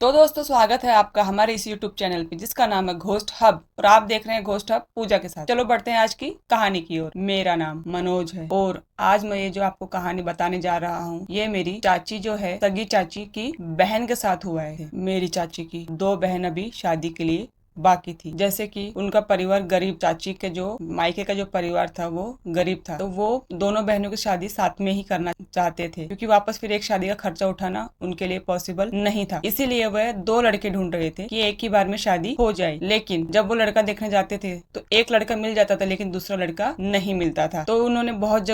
तो दोस्तों स्वागत है आपका हमारे इस YouTube चैनल पे जिसका नाम है घोस्ट हब और आप देख रहे हैं घोस्ट हब पूजा के साथ। चलो बढ़ते हैं आज की कहानी की ओर। मेरा नाम मनोज है और आज मैं ये जो आपको कहानी बताने जा रहा हूँ ये मेरी चाची जो है सगी चाची की बहन के साथ हुआ है। मेरी चाची की दो बहन अभी शादी के लिए बाकी थी। जैसे कि उनका परिवार गरीब, चाची के जो मायके का जो परिवार था वो गरीब था, तो वो दोनों बहनों की शादी साथ में ही करना चाहते थे क्योंकि वापस फिर एक शादी का खर्चा उठाना उनके लिए पॉसिबल नहीं था। इसीलिए वह दो लड़के ढूंढ रहे थे कि एक ही बार में शादी हो जाए। लेकिन जब वो लड़का देखने जाते थे तो एक लड़का मिल जाता था लेकिन दूसरा लड़का नहीं मिलता था। तो उन्होंने बहुत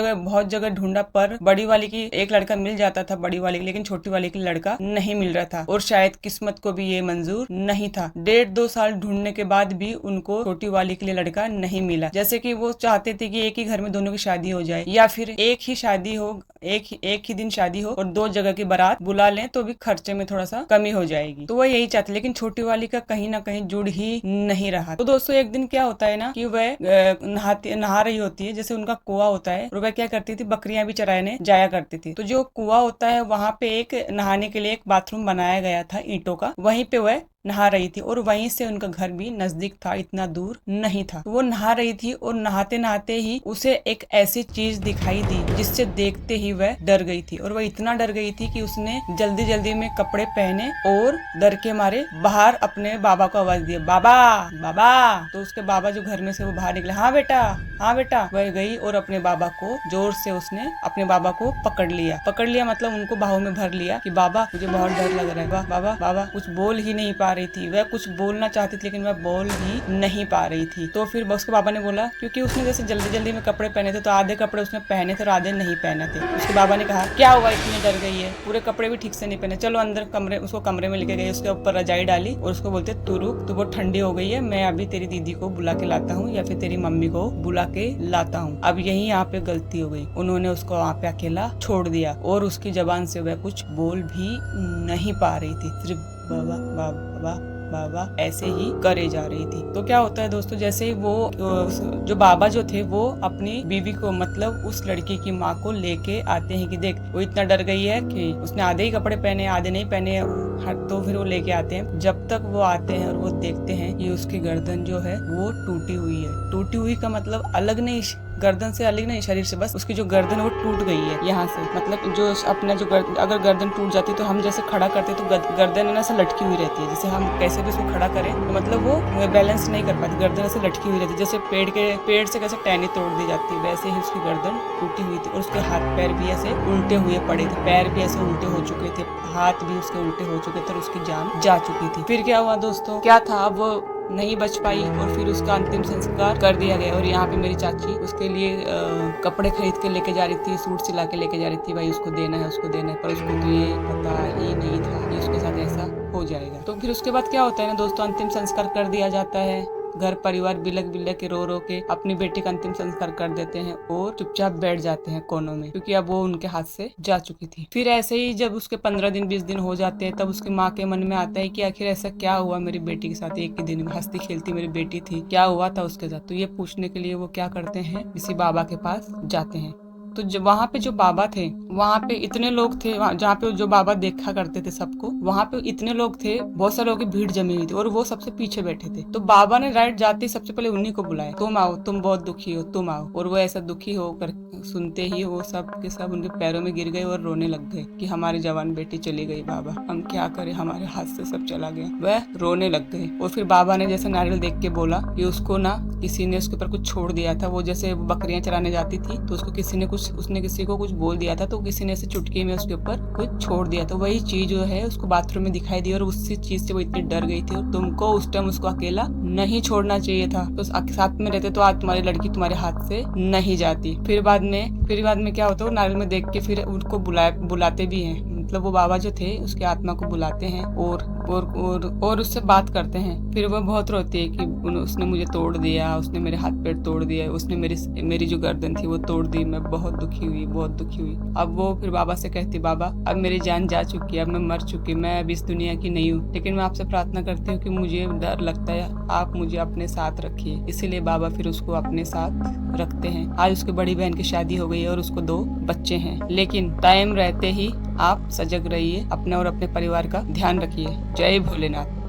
जगह ढूंढा पर बड़ी वाली की एक लड़का मिल जाता था बड़ी वाली की, लेकिन छोटी वाली की लड़का नहीं मिल रहा था और शायद किस्मत को भी ये मंजूर नहीं था। 1.5-2 साल ढूंढने के बाद भी उनको छोटी वाली के लिए लड़का नहीं मिला। जैसे कि वो चाहते थे कि एक ही घर में दोनों की शादी हो जाए या फिर एक ही शादी हो, एक ही दिन शादी हो और दो जगह की बारात बुला लें तो भी खर्चे में थोड़ा सा कमी हो जाएगी। तो वह यही चाहते, लेकिन छोटी वाली का कहीं ना कहीं जुड़ ही नहीं रहा। तो दोस्तों एक दिन क्या होता है ना कि वह नहा रही होती है, जैसे उनका कुआं होता है और वह क्या करती थी, बकरियां भी चराने जाया करती थी। तो जो कुआं होता है वहाँ पे एक नहाने के लिए एक बाथरूम बनाया गया था ईंटों का, वहीं पे वह नहा रही थी और वहीं से उनका घर भी नजदीक था, इतना दूर नहीं था। वो नहा रही थी और नहाते नहाते ही उसे एक ऐसी चीज दिखाई दी जिससे देखते ही वह डर गई थी। और वह इतना डर गई थी कि उसने जल्दी जल्दी में कपड़े पहने और डर के मारे बाहर अपने बाबा को आवाज दिया, बाबा बाबा। तो उसके बाबा जो घर में से वो बाहर निकले, हाँ बेटा हाँ बेटा। वह गई और अपने बाबा को जोर से उसने अपने बाबा को पकड़ लिया मतलब उनको बाहों में भर लिया कि बाबा मुझे बहुत डर लग रहा है, बाबा बाबा। कुछ बोल ही नहीं पा रही थी, वह कुछ बोलना चाहती थी लेकिन वह बोल ही नहीं पा रही थी। तो फिर उसके बाबा ने बोला, क्योंकि उसने जैसे जल्दी जल्दी में कपड़े पहने थे तो आधे कपड़े उसने पहने थे और आधे नहीं पहने थे। उसके बाबा ने कहा, क्या हुआ इतनी डर गई है, पूरे कपड़े भी ठीक से नहीं पहने, चलो अंदर कमरे। उसको कमरे में लेके गए, उसके ऊपर रजाई डाली और उसको बोलते, तू रुक, तू बहुत ठंडी हो गई है, मैं अभी तेरी दीदी को बुला के लाता हूँ या फिर तेरी मम्मी को बुला के लाता हूँ। अब यही यहाँ पे गलती हो गई, उन्होंने उसको वहाँ पे अकेला छोड़ दिया और उसकी जबान से वह कुछ बोल भी नहीं पा रही थी, सिर्फ बाबा बाबा बाबा ऐसे ही करे जा रही थी। तो क्या होता है दोस्तों, जैसे ही वो जो बाबा जो थे वो अपनी बीवी को मतलब उस लड़की की माँ को लेके आते हैं कि देख वो इतना डर गई है कि उसने आधे ही कपड़े पहने आधे नहीं पहने। तो फिर वो लेके आते हैं। जब तक वो आते हैं और वो देखते हैं कि उसकी गर्दन जो है वो टूटी हुई है। टूटी हुई का मतलब अलग नहीं, गर्दन से अलग नहीं, शरीर से, बस उसकी जो गर्दन है वो टूट गई है यहाँ से। मतलब जो अपना जो अगर गर्दन टूट जाती तो हम जैसे खड़ा करते तो गर्दन है ना ऐसे लटकी हुई रहती है, जैसे हम कैसे भी उसको खड़ा करें तो मतलब वो बैलेंस नहीं कर पाती, गर्दन ऐसे लटकी हुई रहती है। जैसे पेड़ से कैसे टहनी तोड़ दी जाती है वैसे ही उसकी गर्दन टूटी हुई थी और उसके हाथ पैर भी ऐसे उल्टे हुए पड़े थे, पैर भी ऐसे उल्टे हो चुके थे, हाथ भी उसके उल्टे हो चुके थे और उसकी जान जा चुकी थी। फिर क्या हुआ दोस्तों, क्या था, वो नहीं बच पाई और फिर उसका अंतिम संस्कार कर दिया गया। और यहाँ पे मेरी चाची उसके लिए कपड़े खरीद के लेके जा रही थी, सूट सिला के लेके जा रही थी, भाई उसको देना है पर उसको तो ये पता ही नहीं था कि उसके साथ ऐसा हो जाएगा। तो फिर उसके बाद क्या होता है ना दोस्तों, अंतिम संस्कार कर दिया जाता है। घर परिवार बिलक बिलक के रो के अपनी बेटी का अंतिम संस्कार कर देते हैं और चुपचाप बैठ जाते हैं कोनों में, क्योंकि अब वो उनके हाथ से जा चुकी थी। फिर ऐसे ही जब उसके 15 दिन 20 दिन हो जाते हैं तब उसकी माँ के मन में आता है कि आखिर ऐसा क्या हुआ मेरी बेटी के साथ, एक ही दिन में हंसती खेलती मेरी बेटी थी, क्या हुआ था उसके साथ। तो ये पूछने के लिए वो क्या करते हैं, किसी बाबा के पास जाते हैं। तो जब वहाँ पे जो बाबा थे, वहाँ पे इतने लोग थे, जहाँ पे जो बाबा देखा करते थे सबको, वहाँ पे इतने लोग थे, बहुत सारे लोगों की भीड़ जमी हुई थी और वो सबसे पीछे बैठे थे। तो बाबा ने राइट जाते सबसे पहले उन्हीं को बुलाया, तुम आओ, तुम बहुत दुखी हो, तुम आओ। और वो ऐसा दुखी होकर सुनते ही वो सब के सब उनके पैरों में गिर गए और रोने लग गए कि हमारी जवान बेटी चली गई बाबा, हम क्या करें, हमारे हाथ से सब चला गया। वह रोने लग गए और फिर बाबा ने जैसे नारियल देख के बोला कि उसको ना किसी ने उसके ऊपर कुछ छोड़ दिया था, वो जैसे बकरियां चराने जाती थी तो उसको किसी ने उसने किसी को कुछ बोल दिया था, तो किसी ने ऐसे चुटकी में उसके ऊपर कुछ छोड़ दिया। तो वही चीज जो है उसको बाथरूम में दिखाई दी और उसी चीज से वो इतनी डर गई थी। और तुमको उस टाइम उसको अकेला नहीं छोड़ना चाहिए था, तो साथ में रहते तो आज तुम्हारी लड़की तुम्हारे हाथ से नहीं जाती। फिर बाद में क्या होता है, नारियल में देख के फिर उनको बुलाते भी हैं, मतलब वो बाबा जो थे उसके आत्मा को बुलाते हैं और उससे बात करते हैं। फिर वो बहुत रोती है कि उसने मुझे तोड़ दिया, उसने मेरे हाथ पैर तोड़ दिया, उसने मेरी जो गर्दन थी वो तोड़ दी, मैं बहुत दुखी हुई। अब वो फिर बाबा से कहती, बाबा अब मेरी जान जा चुकी है, अब मैं मर चुकी, मैं अब इस दुनिया की नहीं हूँ, लेकिन मैं आपसे प्रार्थना करती हूँ कि मुझे डर लगता है, आप मुझे अपने साथ रखिए। इसीलिए बाबा फिर उसको अपने साथ रखते हैं। आज उसकी बड़ी बहन की शादी हो गई है और उसको 2 बच्चे हैं, लेकिन टाइम रहते ही आप सजग रहिए, अपने और अपने परिवार का ध्यान रखिए। जय भोलेनाथ।